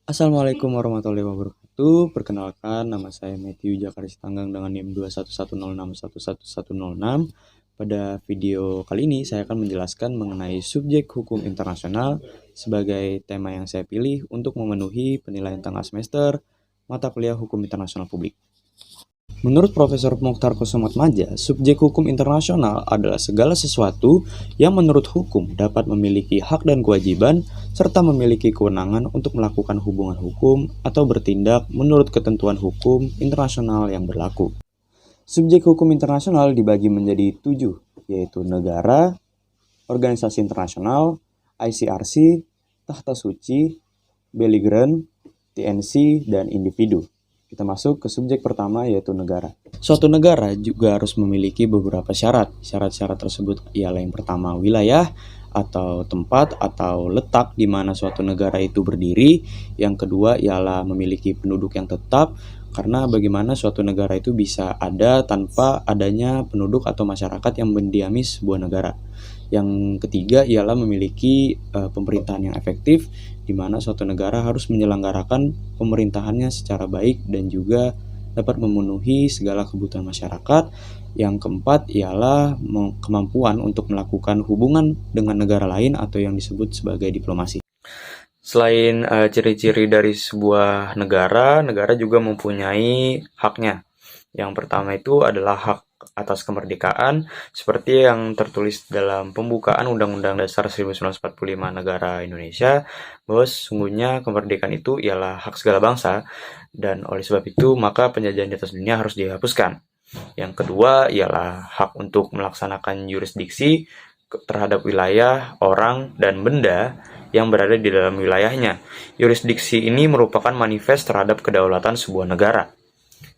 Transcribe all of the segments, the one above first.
Assalamualaikum warahmatullahi wabarakatuh. Perkenalkan, nama saya Matthew Jakaris Tanggang dengan NIM 21106111106. Pada video kali ini saya akan menjelaskan mengenai subjek hukum internasional sebagai tema yang saya pilih untuk memenuhi penilaian tengah semester mata kuliah hukum internasional publik. Menurut Profesor Mokhtar Kosomatmadja, subjek hukum internasional adalah segala sesuatu yang menurut hukum dapat memiliki hak dan kewajiban serta memiliki kewenangan untuk melakukan hubungan hukum atau bertindak menurut ketentuan hukum internasional yang berlaku. Subjek hukum internasional dibagi menjadi 7, yaitu negara, organisasi internasional, ICRC, Tahta Suci, Belligerent, TNC, dan individu. Kita masuk ke subjek pertama, yaitu negara. Suatu negara juga harus memiliki beberapa syarat. Syarat-syarat tersebut ialah yang pertama wilayah atau tempat atau letak di mana suatu negara itu berdiri. Yang kedua ialah memiliki penduduk yang tetap, karena bagaimana suatu negara itu bisa ada tanpa adanya penduduk atau masyarakat yang mendiami sebuah negara. Yang ketiga ialah memiliki pemerintahan yang efektif, di mana suatu negara harus menyelenggarakan pemerintahannya secara baik dan juga dapat memenuhi segala kebutuhan masyarakat. Yang keempat ialah kemampuan untuk melakukan hubungan dengan negara lain atau yang disebut sebagai diplomasi. Selain ciri-ciri dari sebuah negara, negara juga mempunyai haknya. Yang pertama itu adalah hak atas kemerdekaan, seperti yang tertulis dalam pembukaan Undang-Undang Dasar 1945 Negara Indonesia, bahwa sesungguhnya kemerdekaan itu ialah hak segala bangsa, dan oleh sebab itu maka penjajahan di atas dunia harus dihapuskan. Yang kedua ialah hak untuk melaksanakan yurisdiksi terhadap wilayah, orang, dan benda yang berada di dalam wilayahnya. Yurisdiksi ini merupakan manifest terhadap kedaulatan sebuah negara.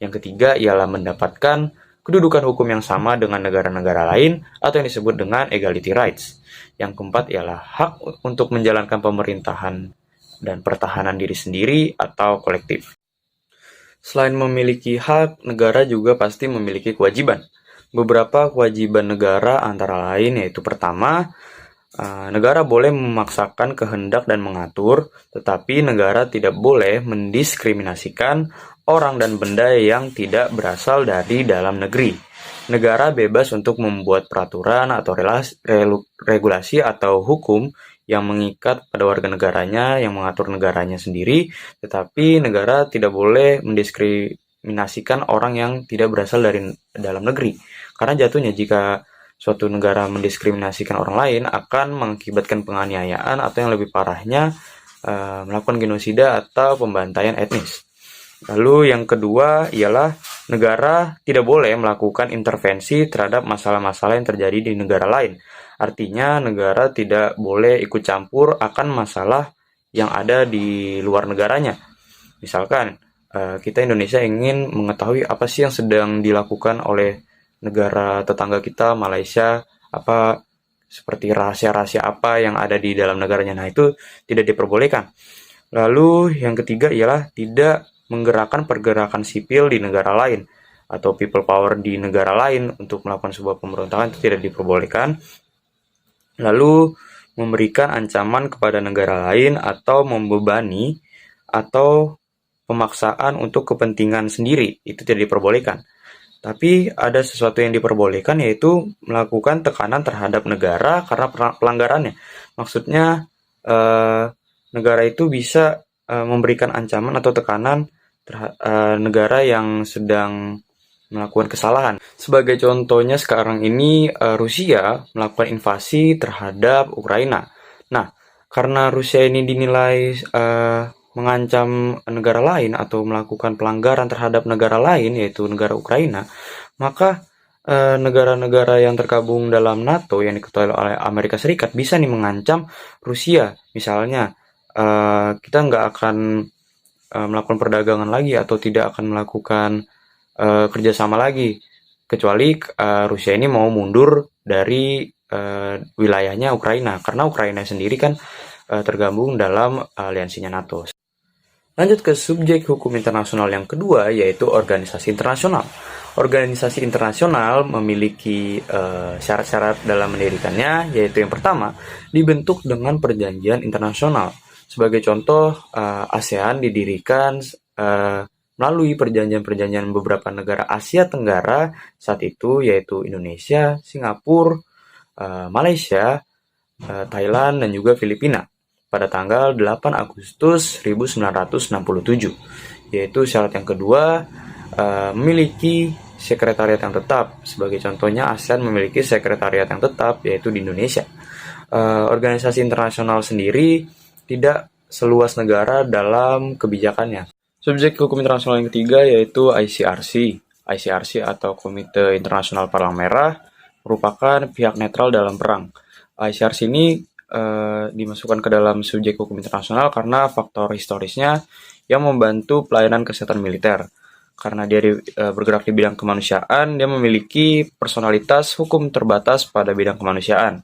Yang ketiga ialah mendapatkan kedudukan hukum yang sama dengan negara-negara lain atau yang disebut dengan equality rights. Yang keempat ialah hak untuk menjalankan pemerintahan dan pertahanan diri sendiri atau kolektif. Selain memiliki hak, negara juga pasti memiliki kewajiban. Beberapa kewajiban negara antara lain yaitu pertama, negara boleh memaksakan kehendak dan mengatur, tetapi negara tidak boleh mendiskriminasikan orang dan benda yang tidak berasal dari dalam negeri. Negara bebas untuk membuat peraturan atau regulasi atau hukum yang mengikat pada warga negaranya, yang mengatur negaranya sendiri, tetapi negara tidak boleh mendiskriminasikan orang yang tidak berasal dari dalam negeri. Karena jatuhnya jika suatu negara mendiskriminasikan orang lain akan mengakibatkan penganiayaan atau yang lebih parahnya melakukan genosida atau pembantaian etnis. Lalu yang kedua ialah negara tidak boleh melakukan intervensi terhadap masalah-masalah yang terjadi di negara lain. Artinya negara tidak boleh ikut campur akan masalah yang ada di luar negaranya. Misalkan kita Indonesia ingin mengetahui apa sih yang sedang dilakukan oleh negara tetangga kita, Malaysia, apa seperti rahasia-rahasia apa yang ada di dalam negaranya. Nah, itu tidak diperbolehkan. Lalu yang ketiga ialah tidak menggerakkan pergerakan sipil di negara lain atau people power di negara lain untuk melakukan sebuah pemberontakan, itu tidak diperbolehkan. Lalu memberikan ancaman kepada negara lain atau membebani atau pemaksaan untuk kepentingan sendiri, itu tidak diperbolehkan. Tapi ada sesuatu yang diperbolehkan, yaitu melakukan tekanan terhadap negara karena pelanggarannya. Maksudnya negara itu bisa memberikan ancaman atau tekanan negara yang sedang melakukan kesalahan. Sebagai contohnya sekarang ini Rusia melakukan invasi terhadap Ukraina. Nah, karena Rusia ini dinilai mengancam negara lain atau melakukan pelanggaran terhadap negara lain, yaitu negara Ukraina, maka negara-negara yang tergabung dalam NATO yang diketuai oleh Amerika Serikat bisa nih mengancam Rusia. Misalnya, kita nggak akan melakukan perdagangan lagi atau tidak akan melakukan kerjasama lagi, kecuali Rusia ini mau mundur dari wilayahnya Ukraina, karena Ukraina sendiri kan tergabung dalam aliansinya NATO. Lanjut ke subjek hukum internasional yang kedua, yaitu organisasi internasional. Organisasi internasional memiliki syarat-syarat dalam mendirikannya, yaitu yang pertama, dibentuk dengan perjanjian internasional. Sebagai contoh, ASEAN didirikan melalui perjanjian-perjanjian beberapa negara Asia Tenggara saat itu, yaitu Indonesia, Singapura, Malaysia, Thailand, dan juga Filipina pada tanggal 8 Agustus 1967. Yaitu syarat yang kedua, memiliki sekretariat yang tetap. Sebagai contohnya, ASEAN memiliki sekretariat yang tetap, yaitu di Indonesia. Organisasi internasional sendiri tidak seluas negara dalam kebijakannya. Subjek hukum internasional yang ketiga yaitu ICRC. ICRC atau Komite Internasional Palang Merah merupakan pihak netral dalam perang. ICRC ini dimasukkan ke dalam subjek hukum internasional karena faktor historisnya yang membantu pelayanan kesehatan militer. Karena dia bergerak di bidang kemanusiaan, dia memiliki personalitas hukum terbatas pada bidang kemanusiaan.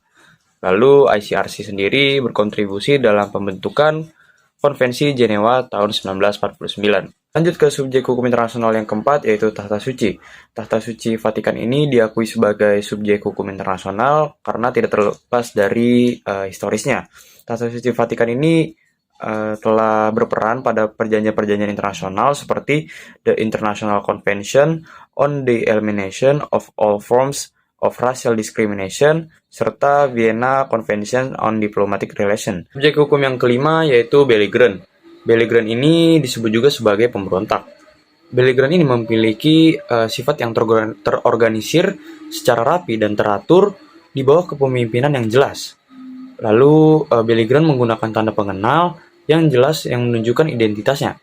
Lalu ICRC sendiri berkontribusi dalam pembentukan Konvensi Jenewa tahun 1949. Lanjut ke subjek hukum internasional yang keempat, yaitu Tahta Suci. Tahta Suci Vatikan ini diakui sebagai subjek hukum internasional karena tidak terlepas dari historisnya. Tahta Suci Vatikan ini telah berperan pada perjanjian-perjanjian internasional seperti The International Convention on the Elimination of All Forms of Racial Discrimination, serta Vienna Convention on Diplomatic Relations. Subjek hukum yang kelima yaitu belligerent. Belligerent ini disebut juga sebagai pemberontak. Belligerent ini memiliki sifat yang terorganisir secara rapi dan teratur di bawah kepemimpinan yang jelas. Lalu belligerent menggunakan tanda pengenal yang jelas yang menunjukkan identitasnya.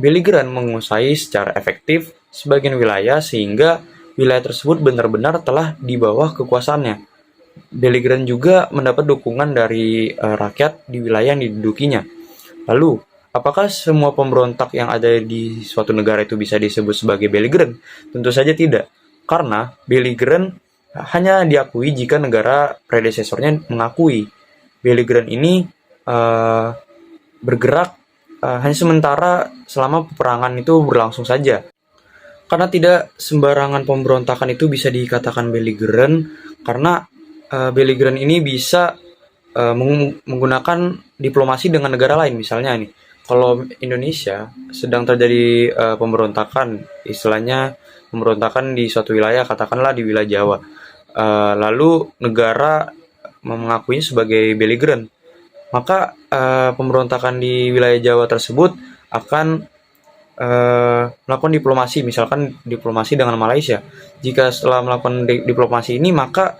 Belligerent menguasai secara efektif sebagian wilayah sehingga wilayah tersebut benar-benar telah di bawah kekuasaannya. Belligerent juga mendapat dukungan dari rakyat di wilayah yang didudukinya. Lalu, apakah semua pemberontak yang ada di suatu negara itu bisa disebut sebagai belligerent? Tentu saja tidak, karena belligerent hanya diakui jika negara predesesornya mengakui. Belligerent ini bergerak hanya sementara selama peperangan itu berlangsung saja. Karena tidak sembarangan pemberontakan itu bisa dikatakan belligerent, karena belligerent ini bisa menggunakan diplomasi dengan negara lain. Misalnya nih, kalau Indonesia sedang terjadi pemberontakan, istilahnya pemberontakan di suatu wilayah, katakanlah di wilayah Jawa, lalu negara mengakuinya sebagai belligerent, maka pemberontakan di wilayah Jawa tersebut akan melakukan diplomasi, misalkan diplomasi dengan Malaysia. Jika setelah melakukan diplomasi ini, maka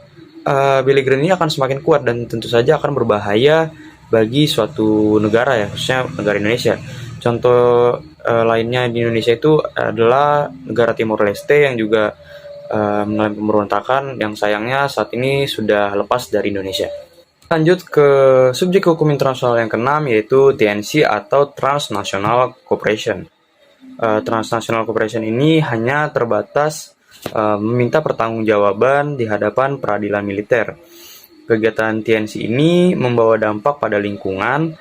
belligerent ini akan semakin kuat dan tentu saja akan berbahaya bagi suatu negara, ya, khususnya negara Indonesia. Contoh lainnya di Indonesia itu adalah negara Timor Leste yang juga mengalami pemberontakan yang sayangnya saat ini sudah lepas dari Indonesia. Lanjut ke subjek hukum internasional yang keenam, yaitu TNC atau Transnational Cooperation. Transnational Cooperation ini hanya terbatas meminta pertanggungjawaban di hadapan peradilan militer. Kegiatan TNC ini membawa dampak pada lingkungan,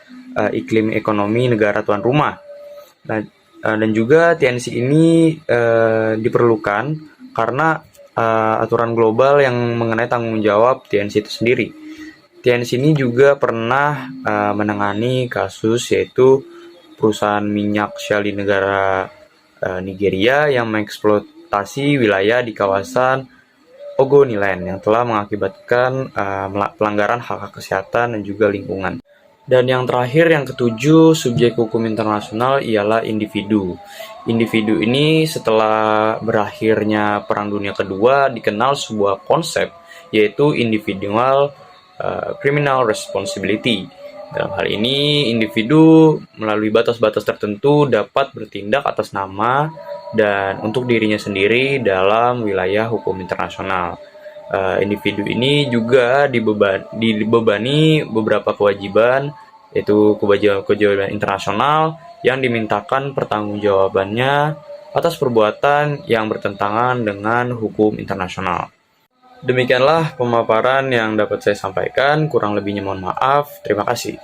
iklim ekonomi negara tuan rumah. Dan juga TNC ini diperlukan karena aturan global yang mengenai tanggung jawab TNC itu sendiri. TNC ini juga pernah menangani kasus yaitu perusahaan minyak Shell di negara Nigeria yang mengeksploitasi wilayah di kawasan Ogoniland yang telah mengakibatkan pelanggaran hak-hak kesehatan dan juga lingkungan. Dan yang terakhir, yang ketujuh, subjek hukum internasional ialah individu. Individu ini setelah berakhirnya Perang Dunia Kedua dikenal sebuah konsep yaitu individual criminal responsibility. Dalam hal ini, individu melalui batas-batas tertentu dapat bertindak atas nama dan untuk dirinya sendiri dalam wilayah hukum internasional. Individu ini juga dibebani beberapa kewajiban, yaitu kewajiban internasional yang dimintakan pertanggungjawabannya atas perbuatan yang bertentangan dengan hukum internasional. Demikianlah pemaparan yang dapat saya sampaikan, kurang lebihnya mohon maaf. Terima kasih.